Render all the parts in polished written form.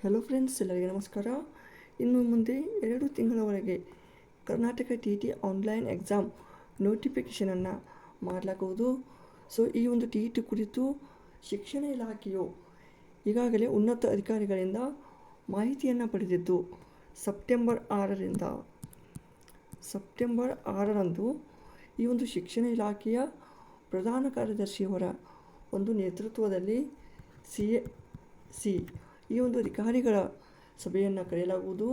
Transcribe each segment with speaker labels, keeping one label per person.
Speaker 1: Hello friends, ಎಲ್ಲರಿಗೆ ನಮಸ್ಕಾರ. ಇನ್ನು ಮುಂದೆ 2 ತಿಂಗಳವರೆಗೆ ಕರ್ನಾಟಕ TET ಆನ್ಲೈನ್ ಎಕ್ಸಾಮ್ ನೋಟಿಫಿಕೇಷನನ್ನು ಮಾಡಲಾಗುವುದು. ಸೊ ಈ ಒಂದು TET ಕುರಿತು ಶಿಕ್ಷಣ ಇಲಾಖೆಯು ಈಗಾಗಲೇ ಉನ್ನತ ಅಧಿಕಾರಿಗಳಿಂದ ಮಾಹಿತಿಯನ್ನು ಪಡೆದಿದ್ದು ಸೆಪ್ಟೆಂಬರ್ 6ರಂದು ಈ ಒಂದು ಶಿಕ್ಷಣ ಇಲಾಖೆಯ ಪ್ರಧಾನ ಕಾರ್ಯದರ್ಶಿಯವರ ಒಂದು ನೇತೃತ್ವದಲ್ಲಿ CAC ಈ ಒಂದು ಅಧಿಕಾರಿಗಳ ಸಭೆಯನ್ನು ಕರೆಯಲಾಗುವುದು.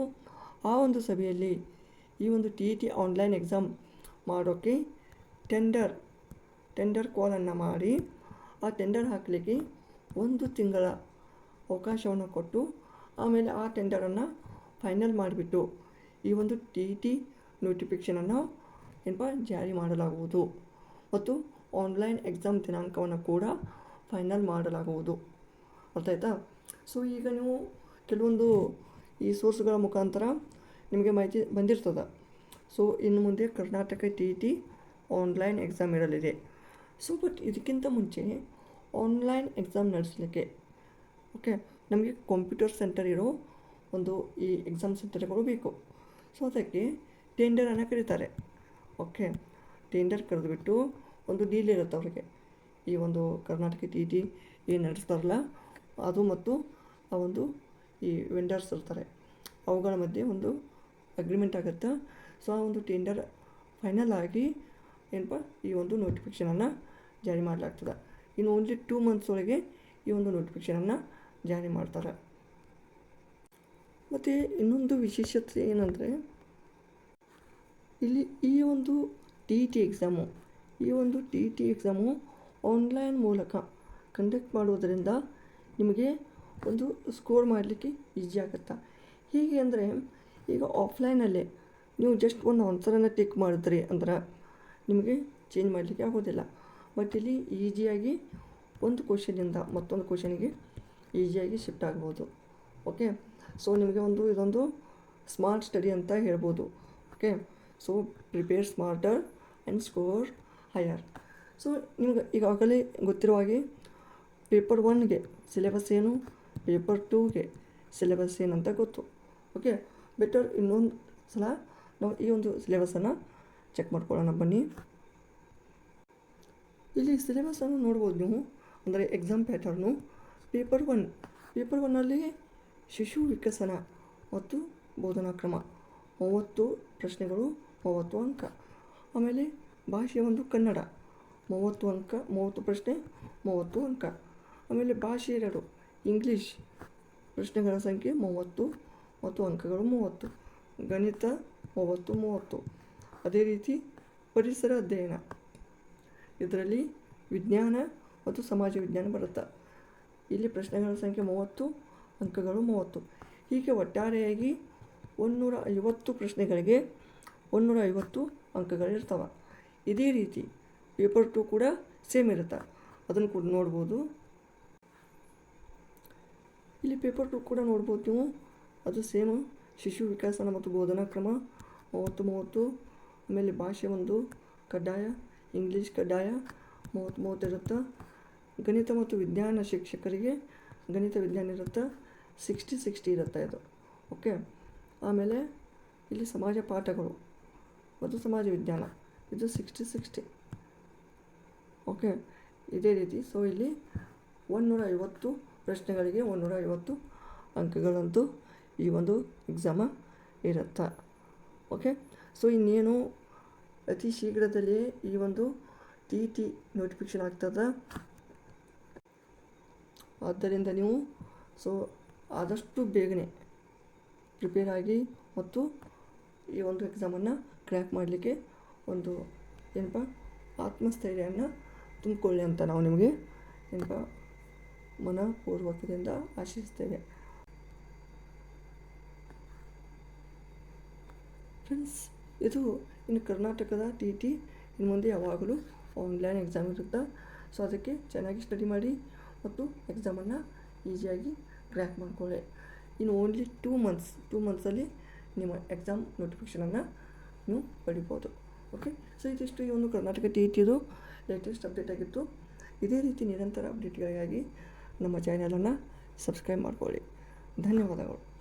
Speaker 1: ಆ ಒಂದು ಸಭೆಯಲ್ಲಿ ಈ ಒಂದು TET ಆನ್ಲೈನ್ ಎಕ್ಸಾಮ್ ಮಾಡೋಕ್ಕೆ ಟೆಂಡರ್ ಕಾಲನ್ನು ಮಾಡಿ ಆ ಟೆಂಡರ್ ಹಾಕಲಿಕ್ಕೆ 1 ತಿಂಗಳ ಅವಕಾಶವನ್ನು ಕೊಟ್ಟು ಆಮೇಲೆ ಆ ಟೆಂಡರನ್ನು ಫೈನಲ್ ಮಾಡಿಬಿಟ್ಟು ಈ ಒಂದು TET ನೋಟಿಫಿಕೇಷನನ್ನು ಜಾರಿ ಮಾಡಲಾಗುವುದು ಮತ್ತು ಆನ್ಲೈನ್ ಎಕ್ಸಾಮ್ ದಿನಾಂಕವನ್ನು ಕೂಡ ಫೈನಲ್ ಮಾಡಲಾಗುವುದು. ಅರ್ಥ ಆಯ್ತಾ? ಸೊ ಈಗ ನೀವು ಕೆಲವೊಂದು ಈ ಸೋರ್ಸ್ಗಳ ಮುಖಾಂತರ ನಿಮಗೆ ಮಾಹಿತಿ ಬಂದಿರ್ತದೆ. ಸೊ ಇನ್ನು ಮುಂದೆ ಕರ್ನಾಟಕ TET ಆನ್ಲೈನ್ ಎಕ್ಸಾಮ್ ಇರಲಿದೆ. ಸೊ ಬಟ್ ಇದಕ್ಕಿಂತ ಮುಂಚೆ ಆನ್ಲೈನ್ ಎಕ್ಸಾಮ್ ನಡೆಸಲಿಕ್ಕೆ ನಮಗೆ ಕಂಪ್ಯೂಟರ್ ಸೆಂಟರ್ ಇರೋ ಒಂದು ಈ ಎಕ್ಸಾಮ್ ಸೆಂಟರ್ಗಳು ಬೇಕು. ಸೊ ಅದಕ್ಕೆ ಟೆಂಡರನ್ನು ಕರೀತಾರೆ. ಟೆಂಡರ್ ಕರೆದುಬಿಟ್ಟು ಒಂದು ಡೀಲ್ ಇರುತ್ತೆ ಅವರಿಗೆ. ಈ ಒಂದು ಕರ್ನಾಟಕ TET ಏನು ನಡೆಸ್ತಾರಲ್ಲ ಅದು ಮತ್ತು ಆ ಒಂದು ಈ ವೆಂಡರ್ಸ್ ಇರ್ತಾರೆ, ಅವುಗಳ ಮಧ್ಯೆ ಒಂದು ಅಗ್ರಿಮೆಂಟ್ ಆಗುತ್ತೆ. ಸೊ ಆ ಒಂದು ಟೆಂಡರ್ ಫೈನಲ್ ಆಗಿ ಈ ಒಂದು ನೋಟಿಫಿಕೇಷನನ್ನು ಜಾರಿ ಮಾಡಲಾಗ್ತದೆ. ಇನ್ನು ಓನ್ಲಿ 2 ಮಂತ್ಸ್ ಒಳಗೆ ಈ ಒಂದು ನೋಟಿಫಿಕೇಷನನ್ನು ಜಾರಿ ಮಾಡ್ತಾರೆ. ಮತ್ತು ಇನ್ನೊಂದು ವಿಶೇಷತೆ ಏನಂದರೆ, ಇಲ್ಲಿ ಈ ಒಂದು TET ಎಕ್ಸಾಮು ಆನ್ಲೈನ್ ಮೂಲಕ ಕಂಡಕ್ಟ್ ಮಾಡುವುದರಿಂದ ನಿಮಗೆ ಒಂದು ಸ್ಕೋರ್ ಮಾಡಲಿಕ್ಕೆ ಈಸಿ ಆಗುತ್ತೆ. ಹೀಗೆ ಅಂದರೆ ಈಗ ಆಫ್ಲೈನಲ್ಲೇ ನೀವು ಜಸ್ಟ್ ಒಂದು ಆನ್ಸರನ್ನು ಟಿಕ್ ಮಾಡಿದ್ರಿ ಅಂದ್ರೆ ನಿಮಗೆ ಚೇಂಜ್ ಮಾಡಲಿಕ್ಕೆ ಆಗೋದಿಲ್ಲ. ಬಟ್ ಇಲ್ಲಿ ಈಸಿಯಾಗಿ ಒಂದು ಕ್ವಶನಿಂದ ಮತ್ತೊಂದು ಕ್ವಶನಿಗೆ ಈಸಿಯಾಗಿ ಶಿಫ್ಟ್ ಆಗ್ಬೋದು. ಸೊ ನಿಮಗೆ ಇದೊಂದು ಸ್ಮಾರ್ಟ್ ಸ್ಟಡಿ ಅಂತ ಹೇಳ್ಬೋದು. So prepare smarter and score higher. So ನಿಮ್ಗೆ ಈಗಾಗಲೇ ಗೊತ್ತಿರುವ ಹಾಗೆ ಪೇಪರ್ 1ಗೆ ಸಿಲೆಬಸ್ ಏನು, ಪೇಪರ್ 2ಗೆ ಸಿಲೆಬಸ್ ಏನಂತ ಗೊತ್ತು. ಬೆಟರ್ ಇನ್ನೊಂದು ಸಲ ನಾವು ಈ ಒಂದು ಸಿಲೆಬಸನ್ನು ಚೆಕ್ ಮಾಡ್ಕೊಳ್ಳೋಣ ಬನ್ನಿ. ಇಲ್ಲಿ ಸಿಲೆಬಸನ್ನು ನೋಡ್ಬೋದು ನೀವು. ಅಂದರೆ ಎಕ್ಸಾಮ್ ಪ್ಯಾಟರ್ನು ಪೇಪರ್ 1ನಲ್ಲಿ ಶಿಶು ವಿಕಸನ ಮತ್ತು ಬೋಧನಾ ಕ್ರಮ 30 ಪ್ರಶ್ನೆಗಳು, 30 ಅಂಕ. ಆಮೇಲೆ ಭಾಷೆ ಕನ್ನಡ 30 ಅಂಕ, 30 ಪ್ರಶ್ನೆ, 30 ಅಂಕ. ಆಮೇಲೆ ಭಾಷೆ 2 ಇಂಗ್ಲೀಷ್ ಪ್ರಶ್ನೆಗಳ ಸಂಖ್ಯೆ 30 ಮತ್ತು ಅಂಕಗಳು 30. ಗಣಿತ 30. ಅದೇ ರೀತಿ ಪರಿಸರ ಅಧ್ಯಯನ, ಇದರಲ್ಲಿ ವಿಜ್ಞಾನ ಮತ್ತು ಸಮಾಜ ವಿಜ್ಞಾನ ಬರುತ್ತೆ. ಇಲ್ಲಿ ಪ್ರಶ್ನೆಗಳ ಸಂಖ್ಯೆ 30, ಅಂಕಗಳು 30. ಹೀಗೆ ಒಟ್ಟಾರೆಯಾಗಿ 150 ಪ್ರಶ್ನೆಗಳಿಗೆ 150 ಅಂಕಗಳಿರ್ತವೆ. ಇದೇ ರೀತಿ ಪೇಪರ್ 2 ಕೂಡ ಸೇಮ್ ಇರುತ್ತೆ, ಅದನ್ನು ಕೂಡ ನೋಡ್ಬೋದು. ಇಲ್ಲಿ ಪೇಪರ್ 2 ಕೂಡ ನೋಡ್ಬೋದು ನೀವು, ಅದು ಸೇಮ್. ಶಿಶು ವಿಕಸನ ಮತ್ತು ಬೋಧನಾ ಕ್ರಮ 30. ಆಮೇಲೆ ಭಾಷೆ 1 ಕಡ್ಡಾಯ, ಇಂಗ್ಲೀಷ್ ಕಡ್ಡಾಯ 30 ಇರುತ್ತೆ. ಗಣಿತ ಮತ್ತು ವಿಜ್ಞಾನ ಶಿಕ್ಷಕರಿಗೆ ಗಣಿತ ವಿಜ್ಞಾನ ಇರುತ್ತೆ, 60 ಇರುತ್ತೆ ಇದು. ಆಮೇಲೆ ಇಲ್ಲಿ ಸಮಾಜ ಪಾಠಗಳು ಮತ್ತು ಸಮಾಜ ವಿಜ್ಞಾನ ಇದು 60. ಇದೇ ರೀತಿ. ಸೊ ಇಲ್ಲಿ 150 ಪ್ರಶ್ನೆಗಳಿಗೆ 150 ಅಂಕಗಳಂತೂ ಈ ಒಂದು ಎಕ್ಸಾಮ ಇರುತ್ತೆ. ಸೊ ಇನ್ನೇನು ಅತಿ ಶೀಘ್ರದಲ್ಲೇ ಈ ಒಂದು TET ನೋಟಿಫಿಕೇಷನ್ ಆಗ್ತದೆ. ಆದ್ದರಿಂದ ನೀವು ಆದಷ್ಟು ಬೇಗನೆ ಪ್ರಿಪೇರ್ ಆಗಿ ಮತ್ತು ಈ ಒಂದು ಎಕ್ಸಾಮನ್ನು ಕ್ರ್ಯಾಕ್ ಮಾಡಲಿಕ್ಕೆ ಆತ್ಮಸ್ಥೈರ್ಯವನ್ನು ತುಂಬಿಕೊಳ್ಳಿ ಅಂತ ನಾವು ನಿಮಗೆ ಮನಪೂರ್ವಕದಿಂದ ಆಶಿಸ್ತೇವೆ. ಫ್ರೆಂಡ್ಸ್, ಇದು ಇನ್ನು ಕರ್ನಾಟಕದ TET ಇನ್ನು ಮುಂದೆ ಯಾವಾಗಲೂ ಆನ್ಲೈನ್ ಎಕ್ಸಾಮ್ ಇರುತ್ತೆ. ಸೊ ಅದಕ್ಕೆ ಚೆನ್ನಾಗಿ ಸ್ಟಡಿ ಮಾಡಿ ಮತ್ತು ಎಕ್ಸಾಮನ್ನು ಈಸಿಯಾಗಿ ಕ್ರ್ಯಾಕ್ ಮಾಡ್ಕೊಳ್ಳಿ. ಇನ್ನು ಓನ್ಲಿ 2 ಮಂತ್ಸಲ್ಲಿ ನಿಮ್ಮ ಎಕ್ಸಾಮ್ ನೋಟಿಫಿಕೇಷನನ್ನು ನೀವು ಪಡಿಬೋದು. ಸೊ ಇದಿಷ್ಟು ಈ ಒಂದು ಕರ್ನಾಟಕ TETದು ಲೇಟೆಸ್ಟ್ ಅಪ್ಡೇಟ್ ಆಗಿತ್ತು. ಇದೇ ರೀತಿ ನಿರಂತರ ಅಪ್ಡೇಟ್ಗಳಿಗಾಗಿ ನಮ್ಮ ಚಾನಲನ್ನು ಸಬ್ಸ್ಕ್ರೈಬ್ ಮಾಡ್ಕೊಳ್ಳಿ. ಧನ್ಯವಾದಗಳು.